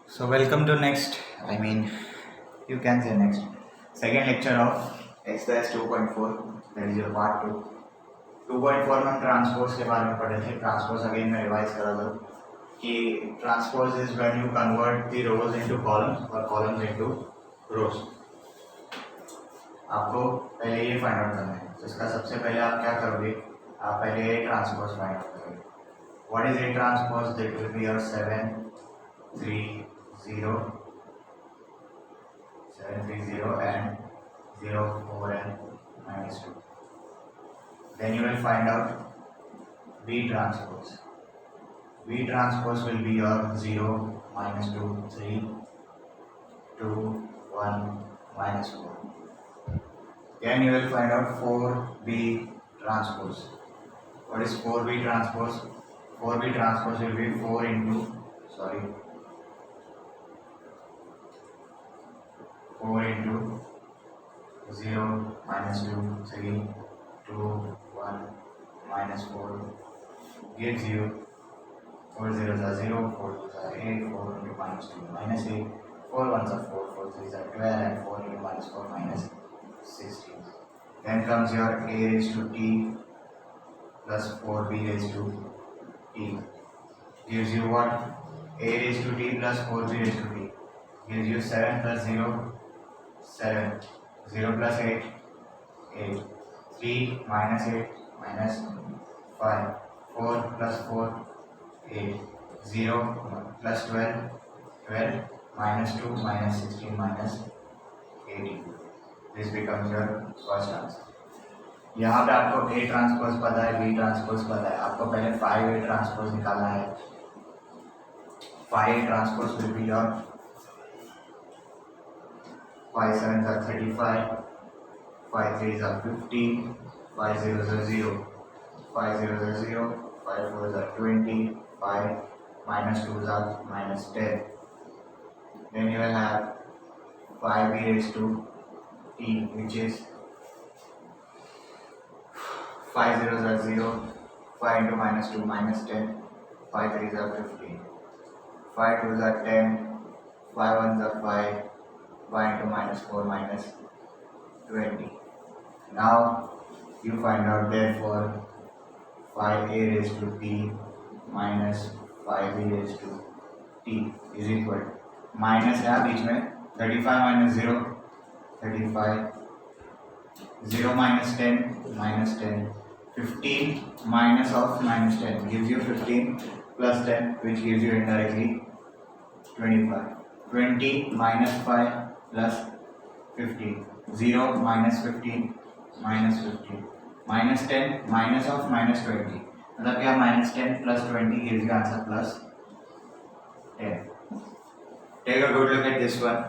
So welcome to next, you can say next, second lecture of exercise 2.4, that is your part 2. 2.4 में हम transpose के बारे में पढ़े थे. ट्रांसपोज अगेन मैं रिवाइज करा दो कि transpose is when you convert the rose into columns और कॉलम्स इनटू रोज. आपको पहले ये फाइंड आउट करना है. तो इसका सबसे पहले आप क्या करोगे, आप पहले ए ट्रांसपोज फाइंड आउट करोगे. What is A transpose? That will be your 7 3 0 7 3 0 and 0 4 and -2. Then you will find out V transpose. V transpose will be your 0 -2 3 2 1 -4. Then you will find out 4B transpose. What is 4B transpose? 4B transpose will be 4 into 0 -2 3 2 1 -4 gives you 4 zeros are 0, 4 twos are 8, 4 into -2 -8, 4 ones are 4, 4 threes are 12, and 4 into -4 -16. Then comes your a raised to t plus 4b raised to t. Gives you what? A raised to t plus 4b raised to t. Gives you 7 plus 0, 7. 0 plus 8, 8. 3 minus 8 minus 5. 4 plus 4, 8. 0 plus 12, 12. Minus 2 minus 16 minus 18. This becomes your first answer. यहाँ पे आपको A transpose पता है, B transpose पता है. आपको पहले 5A transpose निकालना है. 5A transpose will be your 5 sevens are 35, 5 threes are 50, 5 zeros are 0, 5 zeros are 0, 5 fours are 20, 5 minus 2s are minus 10. Then you will have 5b raised to t, which is 5 zeros are 0, 5 into minus 2 minus 10, 5 threes are 15, 5 twos are 10, 5 ones are 5, 5 into minus 4 minus 20. Now you find out therefore 5a raised to t minus 5b raised to t is equal to minus है बीच में 35 minus 0 35 0 minus 10 minus 10 15 minus of minus 10 gives you 15 plus 10 which gives you indirectly 25. 20 minus 5 plus 15. 0 minus 15 minus 15. Minus 10 minus of minus 20. मतलब क्या minus 10 plus 20 gives you answer plus 10. Take a good look at this one.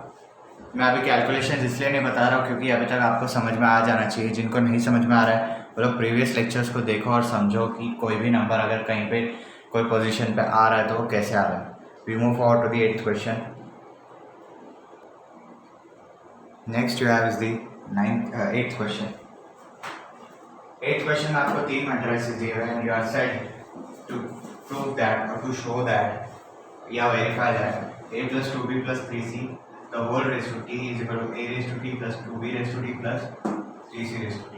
मैं अभी calculation इसलिए नहीं बता रहा हूँ क्योंकि अभी तक आपको समझ में आ जाना चाहिए. जिनको नहीं समझ में आ रहा है वो लोग प्रीवियस लेक्चर्स को देखो और समझो कि कोई भी नंबर अगर कहीं पे कोई पोजीशन पे आ रहा है तो वो कैसे आ रहा है. We move forward to the 8th question. Next you have is the 8th question. 8th question में आपको 3 matrices दिए हुए हैं and you are said to prove that or to show that या verify that a plus 2b plus 3c the whole raised to t is equal to a raised to t plus 2b raised to t plus 3c raised to t.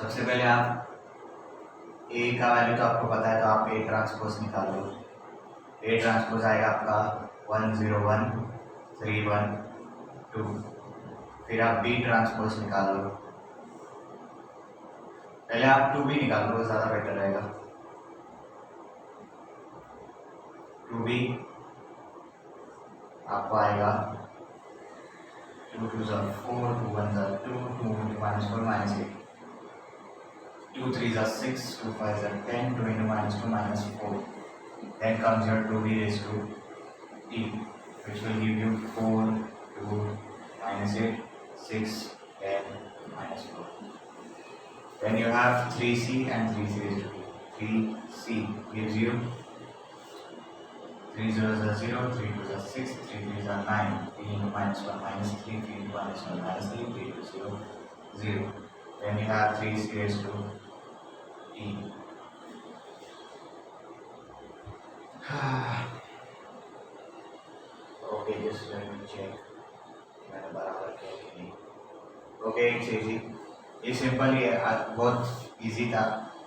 सबसे पहले आप a का value तो आपको पता है तो आप a ट्रांसपोज निकाल लो. A ट्रांसपोज आएगा आपका 1 0 1 3 1 2. फिर आप B ट्रांसपोज निकाल लो. पहले आप 2B निकाल लो, ज़्यादा बेटर रहेगा. 2B आपको आएगा 2 2s are 4, 2 1s are 2, 2 into minus 4 minus 8, 2 3s are 6, 2 5s are 10, 2 into minus 2 minus 4. Then comes your 2b raised to t, which will give you 4, 2, minus 8, 6, 10, minus 4. Then you have 3c and 3c raised to t. 3c gives you 3 zeros are 0, 3 twos are 6, 3 threes are 9, 3 into minus 1 minus 3, 3 into minus 1 minus 3, 3 into 0, 0. Then you have 3c raised to t. Just let me check मैंने बराबर किया कि नहीं। Okay, it's easy, ये simple ही है, बहुत easy था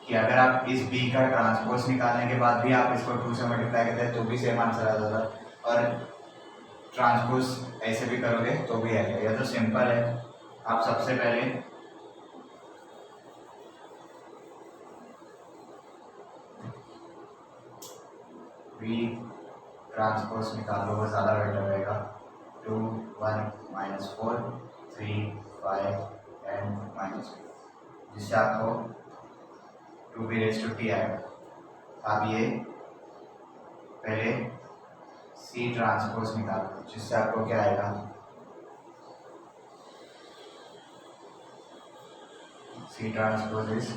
कि अगर आप इस बी का ट्रांसपोज निकालने के बाद भी आप इसको 2 से मल्टीप्लाई करते हैं तो भी सेम आंसर आ जाता है, और ट्रांसपोज ऐसे भी करोगे तो भी आएगा। यह तो सिंपल है। आप सबसे पहले बी ट्रांसपोज निकाल लो, वो ज़्यादा बेटर रहेगा। 2 1 -4 3 5 एंड -2, जिससे आपको 2b⁻t आएगा। आप ये पहले सी ट्रांसपोज निकालो, जिससे आपको क्या आएगा, सी ट्रांसपोज इज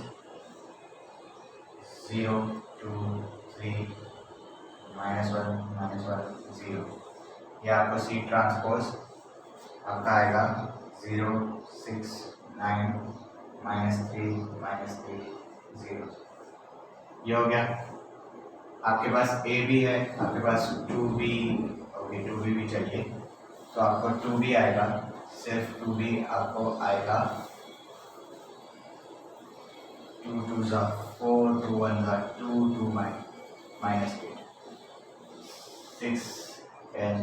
0 2 3 -1 -1 0। ये आपको सी ट्रांसपोज आपका आएगा 0 6 9 -3 -3 0। ये हो गया। आपके पास ए भी है, आपके पास 2b, ओके 2b भी चाहिए, तो आपको 2b आएगा, सिर्फ 2b आपको आएगा 2 2 4 2 1 2 2 -8 6 10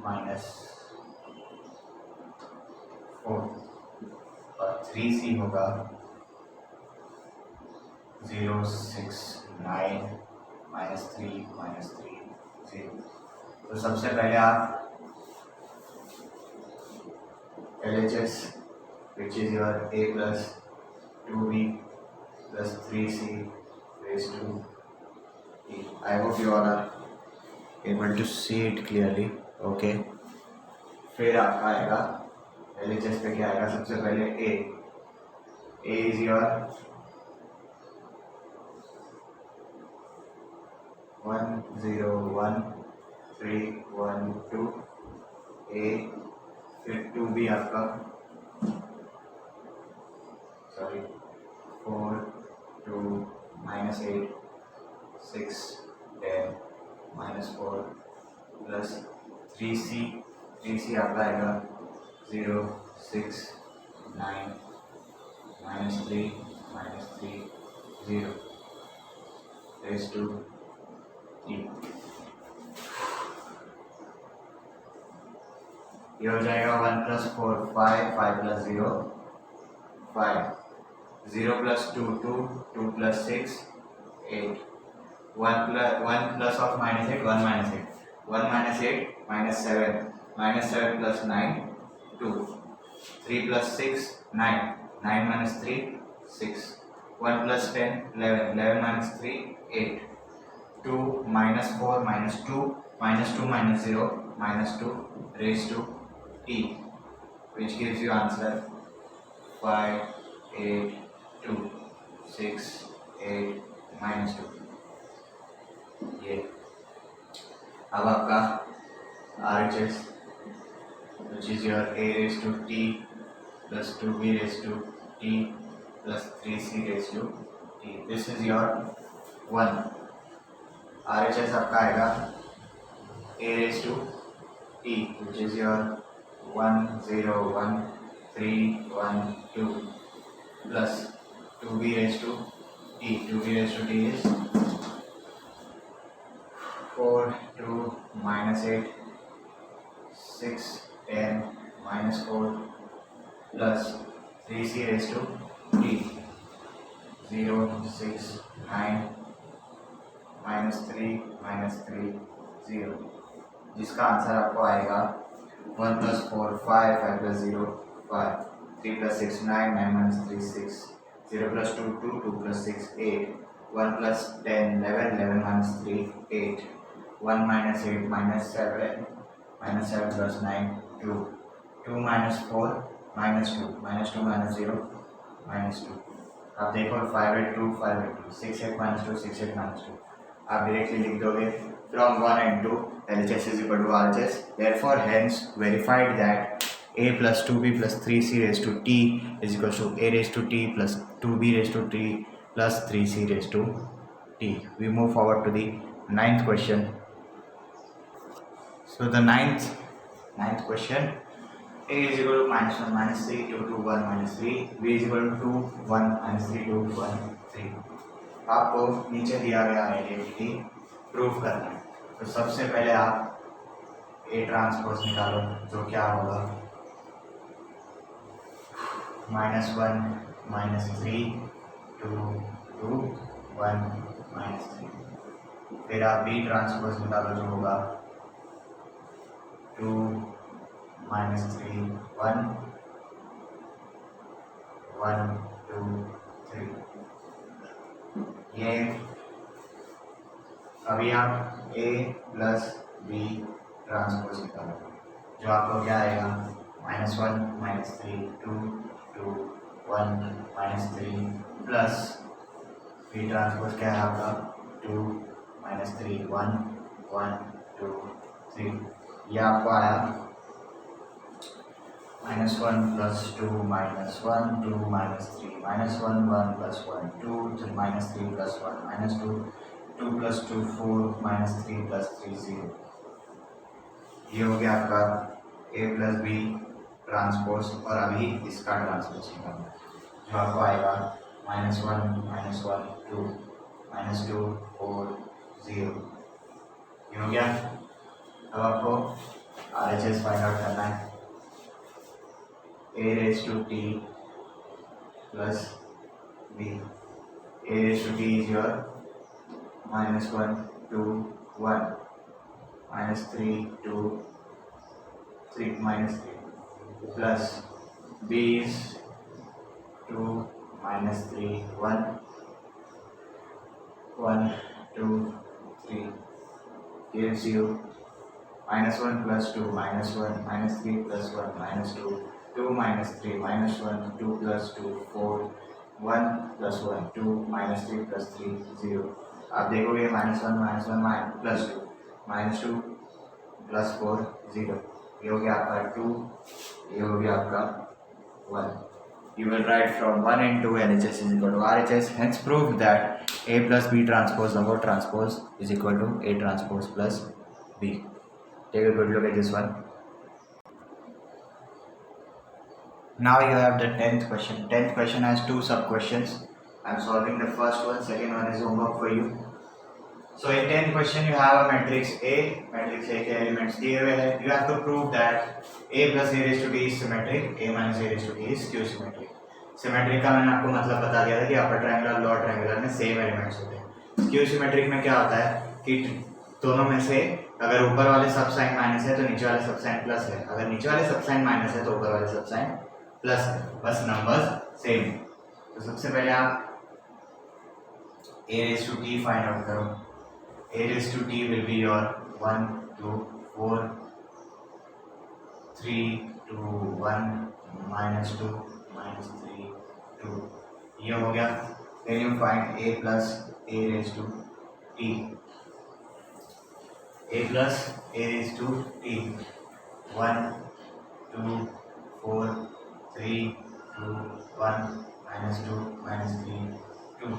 -4 और 3c होगा 0 6 9 -3 -3 0। तो सबसे पहले आप LHS which is your a plus 2b plus 3c raised to e. I hope you all are able to see it clearly. Okay. फिर आपका आएगा LHS पे क्या आएगा, सबसे पहले a is your 1 0 1 3 1 2 a, फिर 2b आपका 4 2 -8 6 10 -4 प्लस 3c आपका आएगा 0 6 9 -3 -3 0 raised to e। ये हो जाएगा 1 + 4 5 5 + 0 5 0 + 2 2 2 + 6 8 1 plus of -8 1 -8 1 -8 -7 -7 + 9 2 3 + 6 9 9 - 3 6 1 + 10 11 11 - 3 8 2 -4 -2 -2 - 0 -2 raised to t, which gives you answer 5 8 2 6 8 -2। ये अब आपका RHS which is your a raised to t plus 2b raised to t plus 3c raised to t, this is your 1। RHS आपका आएगा a raised to t which is your 1 0 1 3 1 2 plus 2b raised to t, 2b raised to t is 4 2 -8 6 10 -4 plus 3c raised to t 0 6 9 -3 -3 0, जिसका answer आपको आएगा 1 + 4 5 5 + 0 5 3 + 6 9 9 - 3 6 0 + 2 2 2 + 6 8 1 + 10 11 11 - 3 8 1 - 8 -7 -7 + 9 2 2 - 4 -2 -2 - 0 -2। आप देखो 5 8 2 5 8 2 6 8 -2 6 8 -2, आप directly लिख दोगे from 1 and 2 LHS is equal to RHS, therefore hence verified that a plus 2b plus 3c raised to t is equal to a raised to t plus 2b raised to t plus 3c raised to t। We move forward to the 9th question. So the 9th ninth question, a is equal to -1 -3 2 to 1 -3, b is equal to 2 1 -3 2 1 3। आपको नीचे दिया गया identity prove करना है। तो सबसे पहले आप ए ट्रांसपोज निकालो, जो क्या होगा -1 -3 2 2 1 -3। फिर आप बी ट्रांसपोज निकालो, जो होगा 2 -3 1 1 2 3। ये अभी आप ए प्लस बी ट्रांसपोज निकालो, जो आपको क्या आएगा -1 -3 2 2 1 -3 प्लस बी ट्रांसपोज क्या है आपका 2 -3 1 1 2 3। ये आपको आया -1 + 2 -1 2 -3 -1 1 + 1 2 -3 + 1 -2 2 + 2 4 -3 + 3 0। ये हो गया आपका a + b ट्रांसपोज, और अभी इसका ट्रांसपोज निकालना, जो आपको आएगा -1 -1 2 -2 4 0। ये हो गया। अब आपको RHS फाइंड आउट करना है। a⁻t + b। a⁻t is your -1 2 1 -3 2 3 -3 plus b is 2 -3 1 1 2 3 gives you -1 + 2 -1 -3 + 1 -2 2 -3 -1 2 + 2 4 1 + 1 2 -3 + 3 0। आप देखोगे -1 -1 + 2 -2 + 4 0। ये हो गया आपका 2, ये हो गया आपका 1। You will write from 1 and 2 LHS is equal to RHS. Hence proved that A plus B transpose over transpose is equal to A transpose plus B. Take a good look at this one. Now you have the 10th question. 10th question has 2 sub questions. I am solving the first one. Second one is homework for you. So in 10th question you have a matrix A. Matrix A के elements दिए हुए हैं. You have to prove that A plus A⁻t is symmetric. A minus A⁻t is skew symmetric. Symmetric का मैंने आपको मतलब बता दिया था कि अपर ट्रायंगुलर लोअर ट्रायंगुलर में सेम एलिमेंट्स होते हैं। स्क्यू सिमेट्रिक में क्या होता है कि दोनों में से अगर ऊपर वाले सब साइन माइनस है तो नीचे वाले सब साइन प्लस है, अगर नीचे वाले सब साइन माइनस है तो ऊपर वाले सब साइन प्लस है, बस नंबर्स सेम। तो सबसे पहले आप a⁻t फाइंड आउट करो। a⁻t will be your 1 2 4 3 2 1 -2 -3 2। ये हो गया। then you find a plus a⁻t, a plus a⁻t 1 2 4 3 2 1 -2 -3 2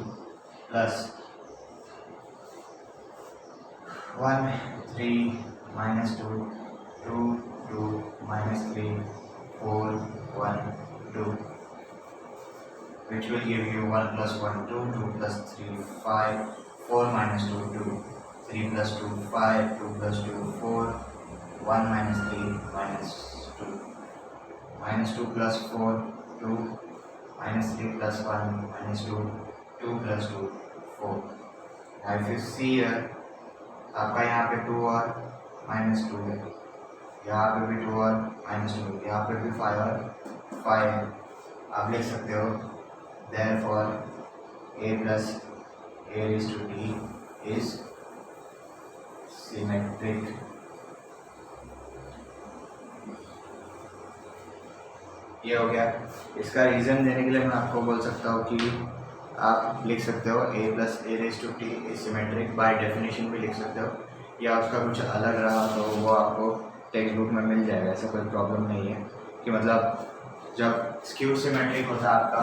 plus 1 3 -2 2 2 -3 4 1 2, which will give you 1 plus 1 2 2 plus 3 5 4 minus 2 2 3 plus 2 5 2 plus 2 4 1 minus 3 minus 2 minus 2 plus 4 2 minus 3 plus 1 minus 2 2 plus 2 4। Now if you see here, आपका यहाँ पे 2 और -2 है, यहाँ पे भी 2 और -2, यहाँ पे भी 5 और 5 है। आप लिख सकते हो therefore a plus a⁻t is symmetric। ये हो गया। इसका रीज़न देने के लिए मैं आपको बोल सकता हूँ कि आप लिख सकते हो a plus a⁻t is symmetric, by definition भी लिख सकते हो, या उसका कुछ अलग रहा तो वो आपको टेक्स्ट बुक में मिल जाएगा। ऐसा कोई प्रॉब्लम नहीं है कि मतलब जब स्क्यू सिमेट्रिक होता है आपका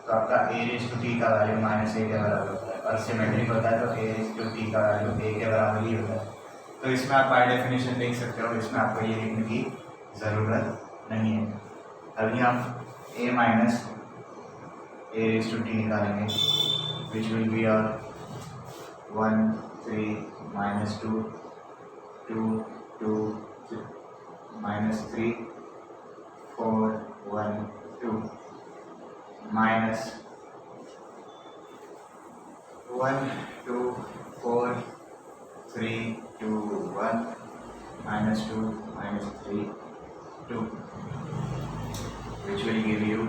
तो आपका a⁻t का वैल्यू -a के बराबर होता है, और सिमेट्रिक होता है तो a⁻t का वैल्यू a के बराबर ही होता है। तो इसमें आप बाय डेफिनेशन देख सकते हो, इसमें आपको ये लिखने की ज़रूरत नहीं है। अभी हम a minus a raise to t निकालेंगे, विच विल बी और 1 3 minus 2 2 2 minus 3 4 1 2 minus 1 2 4 3 2 1 minus 2 minus 3 2, which will give you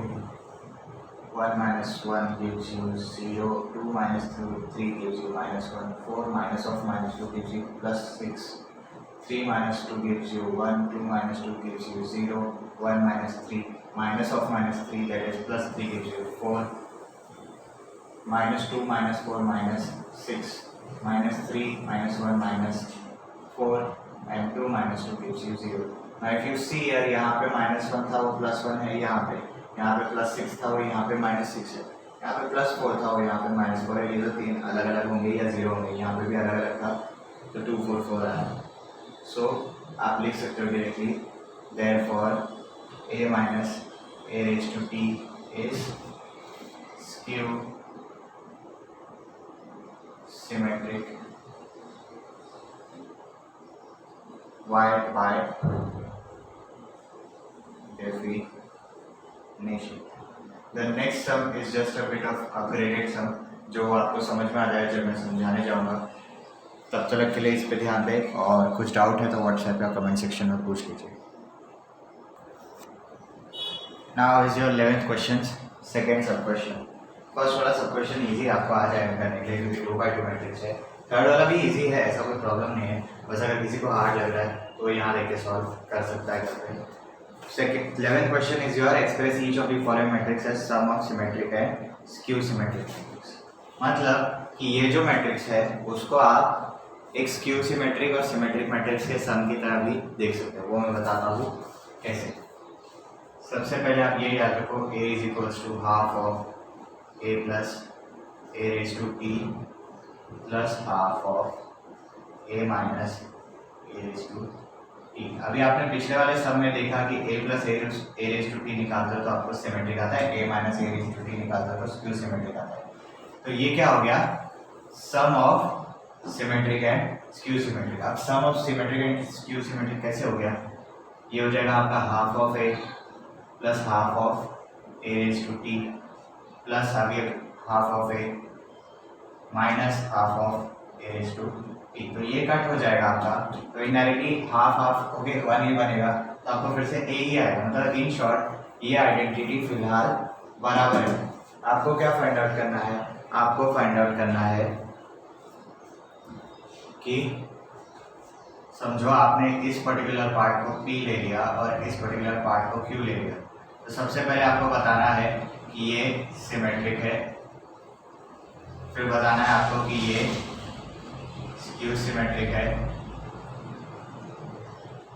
1 minus 1 gives you 0, 2 minus 3 gives you minus 1, 4 minus of minus 2 gives you plus 6, 3 minus 2 gives you 1, 2 minus 2 gives you 0, 1 minus 3 minus of minus 3 that is plus 3 gives you 4, minus 2 minus 4 minus 6, minus 3 minus 1 minus 4 and 2 minus 2 gives you 0. Now if you see here, यहाँ पे minus 1 था वो plus 1 है, यहाँ पे plus 6 था वो यहाँ पे minus 6 है, यहाँ पे plus 4 था वो यहाँ पे minus 4 है। ये तो तीन अलग अलग होंगे या 0 होंगे, यहाँ पे भी अलग अलग था तो 2 4 4 आया। सो आप लिख सकते हो directly, therefore a minus a raised to t is skew symmetric by definition. The next sum is just a bit of upgraded sum जो आपको समझ में आ जाए जब मैं समझाने जाऊँगा। तब तक के लिए इस पे ध्यान दें, और कुछ डाउट है तो व्हाट्सएप या कमेंट सेक्शन में पूछ लीजिए। Now is your 11th questions, second sub question. First वाला सब क्वेश्चन ईजी आपको आ जाएगा करने के लिए क्योंकि 2x2 मैट्रिक्स है। थर्ड वाला भी ईजी है, ऐसा कोई प्रॉब्लम नहीं है, बस अगर किसी को हार्ड लग रहा है तो यहाँ लेके सॉल्व कर सकता है घर पे। Second 11th question is your express each of the following matrix as sum of symmetric and skew symmetric matrix. मतलब कि ये जो मैट्रिक्स है उसको आप एक स्क्यू सिमेट्रिक और सिमेट्रिक मैट्रिक्स के सम की तरह भी देख सकते हो, वो मैं बताता हूँ कैसे। सबसे पहले आप ये याद रखो, a is equals to half of a plus a raise to t plus half of a minus a raise to t। अभी आपने पिछले वाले सब में देखा कि a plus a raise to t निकालते हो तो आपको सिमेट्रिक आता है, a minus a raise to t निकालते हो तो स्क्यू सिमेट्रिक आता है। तो ये क्या हो गया, sum of symmetric and skew symmetric. अब sum of symmetric and skew symmetric कैसे हो गया, ये हो जाएगा आपका half of a plus half of a raise to t plus आगे half of a minus half of a raise to t। तो ये कट हो जाएगा आपका, तो इनडायरेक्टली हाफ हाफ ओके 1 ही बनेगा, तो आपको फिर से a ही आएगा। मतलब इन शॉर्ट ये आइडेंटिटी फिलहाल बराबर है। आपको क्या फाइंड आउट करना है, आपको फाइंड आउट करना है कि समझो आपने इस पर्टिकुलर पार्ट को p ले लिया और इस पर्टिकुलर पार्ट को q ले लिया। तो सबसे पहले आपको बताना है कि ये सिमेट्रिक है, फिर बताना है आपको कि ये स्क्यू सिमेट्रिक है,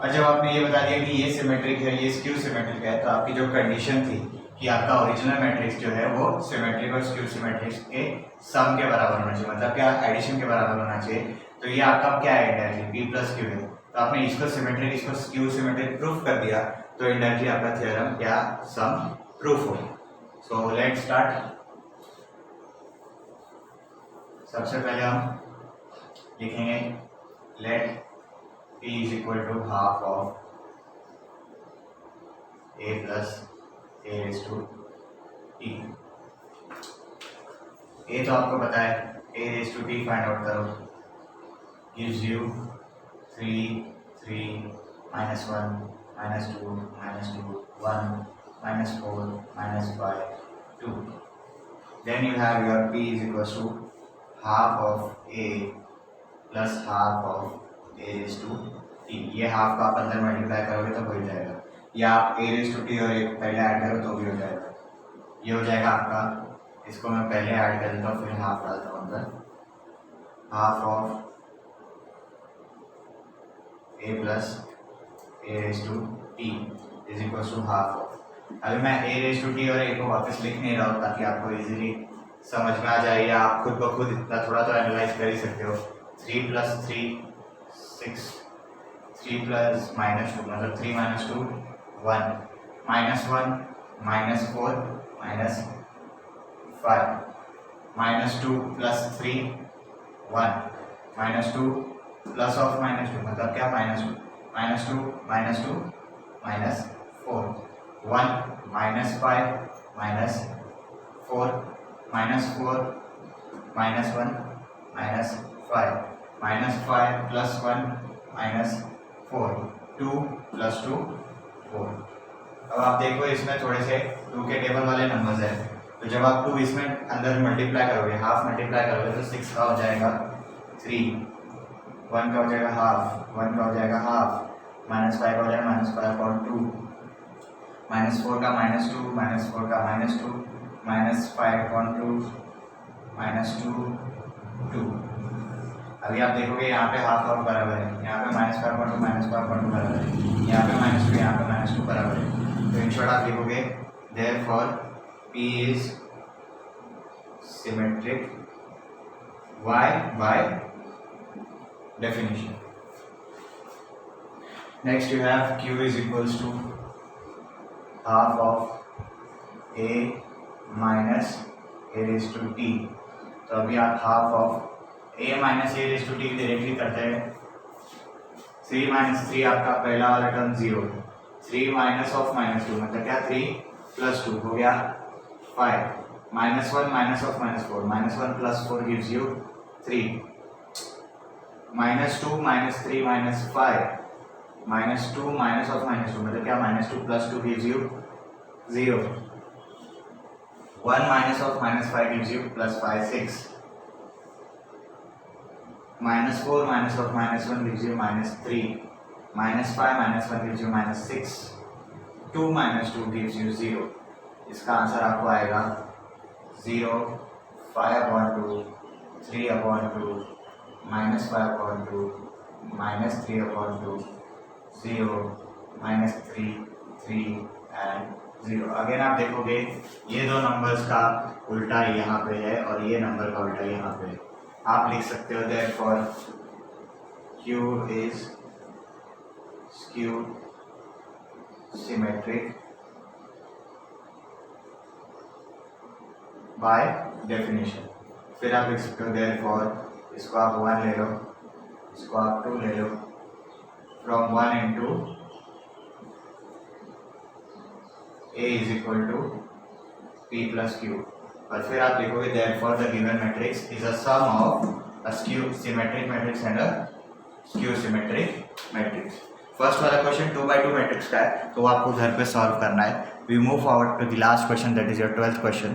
और जब आपने ये बता दिया कि ये सिमेट्रिक है ये स्क्यू सिमेट्रिक है तो आपकी जो कंडीशन थी कि आपका ओरिजिनल मैट्रिक्स जो है वो सिमेट्रिक और स्क्यू सिमेट्रिक्स के सम के बराबर होना चाहिए, मतलब क्या एडिशन के बराबर होना चाहिए। तो ये आपका क्या है, इंडायरेक्टली p प्लस क्यू है। तो आपने इसको सिमेट्रिक इसको स्क्यू सिमेट्रिक प्रूफ कर दिया, तो इंडायरेक्टली आपका थ्योरम या सम प्रूफ हो। So let's start. सबसे पहले हम लिखेंगे let p is equal to half of a plus a raise to t। a तो आपको पता है, a raise to t find out करो, gives you 3 3 minus 1 minus 2 minus 2 1 minus 4 minus 5 2। Then you have your p is equals to half of a plus half of a raised to t। ये half का आप अंदर multiply करोगे तो हो जाएगा, या आप a raised to t और एक पहले ऐड करो तो भी हो जाएगा। ये हो जाएगा आपका, इसको मैं पहले ऐड कर देता हूँ फिर हाफ डालता हूँ अंदर, half of a plus a raise to t is equal to half of. अभी मैं a रेज टू t और a को वापस लिख नहीं रहा हूँ ताकि आपको इजीली समझ में आ जाए, या आप खुद ब खुद इतना थोड़ा तो एनालाइज कर ही सकते हो। 3 प्लस 3 6, 3 plus minus 2 मतलब 3 minus 2 1, minus 1 minus 4 minus 5, minus 2 plus 3 1, minus 2 plus of minus 2 मतलब क्या minus 2, minus 2 minus 2 minus 4, 1 minus 5 minus 4 minus 4 minus 1 minus 5, minus 5 plus 1 minus 4, 2 plus 2 4। अब आप देखो इसमें थोड़े से 2 के टेबल वाले नंबर्स हैं, तो जब आप 2 इसमें अंदर मल्टीप्लाई करोगे, हाफ मल्टीप्लाई करोगे तो 6 का हो जाएगा 3, 1 का हो जाएगा हाफ, 1 का हो जाएगा हाफ, माइनस 5 का हो जाएगा माइनस 5/2, माइनस 4 का माइनस 2, माइनस 4 का माइनस 2, माइनस 5/2 माइनस 2 अभी आप देखोगे यहाँ पे हाफ हाफ बराबर है, यहाँ पे माइनस 5/2 माइनस 5/2 बराबर है, यहाँ पे माइनस 2 यहाँ पे माइनस 2 बराबर है। तो इन शॉर्ट आप लिखोगे therefore P is symmetric Y by definition. Next you have Q is equals to half of A minus A raised to T। तो अभी आप half of a minus a raise to T directly करते हैं। 3 minus 3 आपका पहला वाला term 0, 3 minus of minus 2 मतलब क्या 3 प्लस 2 हो गया 5, minus 1 minus of minus 4, minus 1 plus 4 gives you 3, minus 2 minus 3 minus 5, minus 2 minus of minus 2 मतलब क्या minus 2 plus 2 gives you 0, 1 minus of minus 5 gives you plus 5 6, minus 4 minus of minus 1 gives you minus 3, minus 5 minus 1 gives you minus 6, 2 minus 2 gives you 0। इसका answer आपको आएगा 0, 5/2, 3/2, minus 5/2, minus 3/2, 0, minus 3, 3 and 0। Again आप देखोगे ये दो numbers का उल्टा यहाँ पे है और ये नंबर का उल्टा यहाँ पे है। आप लिख सकते हो therefore Q is skewed symmetric by definition। फिर आप लिख सकते हो therefore इसको आप 1 ले लो, इसको आप 2 ले लो, from 1 into A is equal to P plus Q। और फिर आप लिखोगे therefore the given matrix is a sum of a skew symmetric matrix and a skew symmetric matrix। First वाला क्वेश्चन 2x2 मैट्रिक्स का है, तो आपको घर पे सॉल्व करना है। We move forward to the last question, that is your 12th question.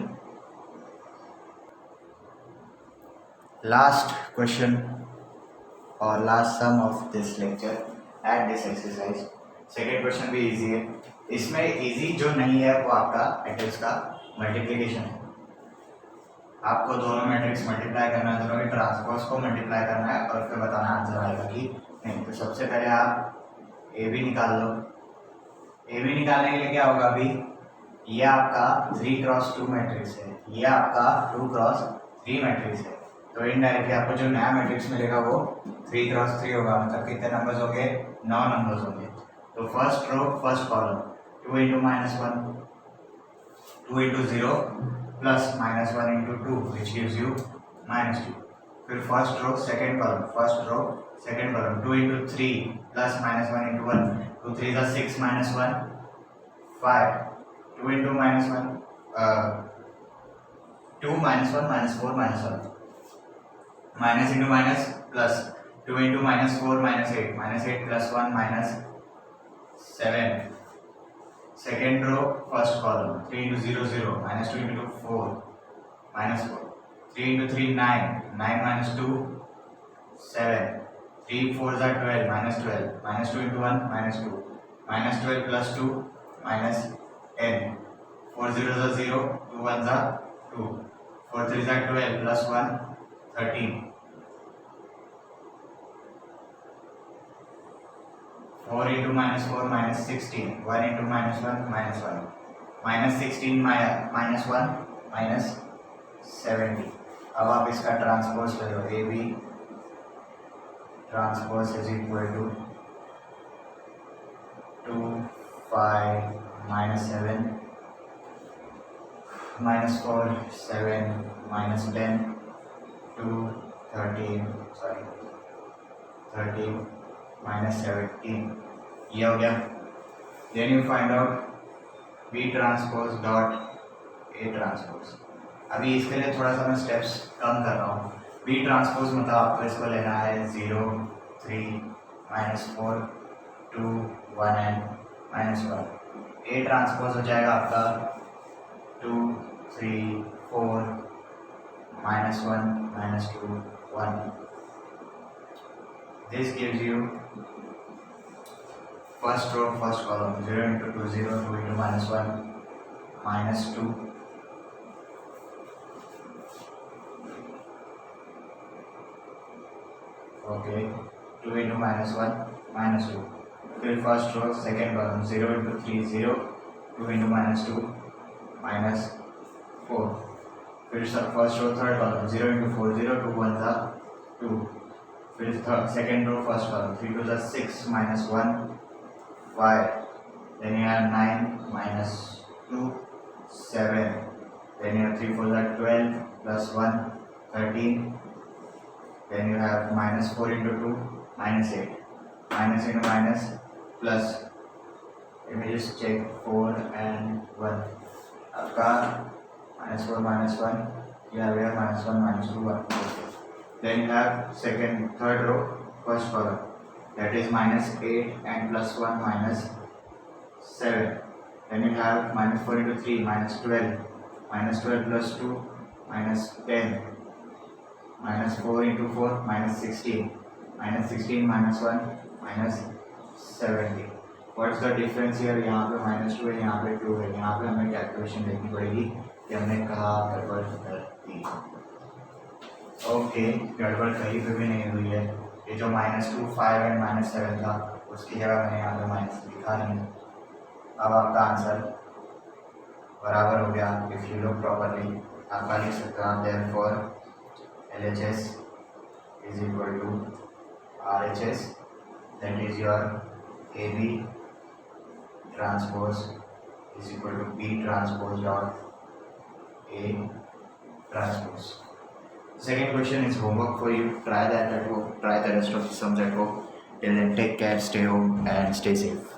Last question और last sum of this lecture at this exercise. Second question भी इजी है, इसमें इजी जो नहीं है वो आपका मैट्रिक्स का मल्टीप्लिकेशन है। आपको दोनों मैट्रिक्स मल्टीप्लाई करना है, दोनों के ट्रांसपोज को मल्टीप्लाई करना है और फिर बताना आंसर आएगा कि नहीं। तो सबसे पहले आप ए बी निकाल लो। ए बी निकालने के लिए क्या होगा, अभी ये आपका 3x2 मैट्रिक्स है, ये आपका 2x3 मैट्रिक्स है, तो इनडायरेक्टली आपको जो नया मैट्रिक्स मिलेगा वो 3x3 होगा। मतलब कितने नंबर्स होंगे, 9 नंबर्स होंगे। तो first row first column 2 into -1, 2 into 0 plus -1 into 2 which gives you -2। फिर first row second column, first row second column 2 into 3 plus -1 into 1, 2 3 is 6 minus 1 5, 2 into -1 2 -1 -4 -1, minus into minus plus 2 into -4 -8, -8 plus 1 -7। Second row first column 3 into 0 0, -2 into 4 -4, 3 into 3 9, 9 minus 2 7, 3 4s are 12 -12, -2 into 1 -2, -12 plus 2 -10, 4 0s are 0, 2 1s are 2, 4 3s are 12 plus 1 13, 4 into -4 -16, 1 into -1 -1, -16 -1 -70। अब आप इसका transpose ले लो, a b transpose is equal to 2, 5, minus 7, minus 4, 7, minus 10, 2, 13, 13, minus 17. ये हो गया. Then you find out B transpose dot A transpose. अभी इसके लिए थोड़ा सा मैं स्टेप्स कम कर रहा हूँ. B ट्रांसपोज मतलब आपको इसको लेना है 0, 3, -4, 2, 1 एंड -1. A ट्रांसपोज हो जाएगा आपका 2, 3, 4, -1, -2, 1. This gives you first row, first column, 0 into 2, 0, 2 into -1, -2. Okay, 2 into -1, -2. फिर first row, second column, 0 into 3, 0, 2 into -2, -4. फिर first row, third column, 0 into 4, 0, 2 1 are 2. फिर second row, first column, 3 2 are 6, -1, 5. Then you have 9, -2, 7. Then you have 3 4 are 12, plus 1, 13. Then you have -4 into 2, -8. Minus into minus, plus. Let me just check 4 and 1. आपका -4, -1. Yeah, we have -1, -2, 1. Then you have third row, first column. That is -8 and plus 1, -7. Then you have -4 into 3, -12. -12 plus 2, -10. -4 into 4, -16. -16 -1, -70. What's the difference here? यहाँ पे -2 है, यहाँ पे 2 है. यहाँ पे हमें कैलकुलेशन देखनी पड़ेगी कि हमने कहाँ गड़बड़ कर दी. ओके, गड़बड़ कहीं पे भी नहीं हुई है. ये जो -2, 5 एंड -7 था उसकी जगह मैंने यहाँ पे माइनस लिखा नहीं. अब आपका आंसर बराबर हो गया. इफ यू लुक प्रॉपरली आपका लिख सकते हैं. Therefore LHS is equal to RHS, that is your AB transpose is equal to B transpose dot A transpose. Second question is homework for you. Try that at home. Try the rest of the sums at home. Till then, take care, stay home and stay safe.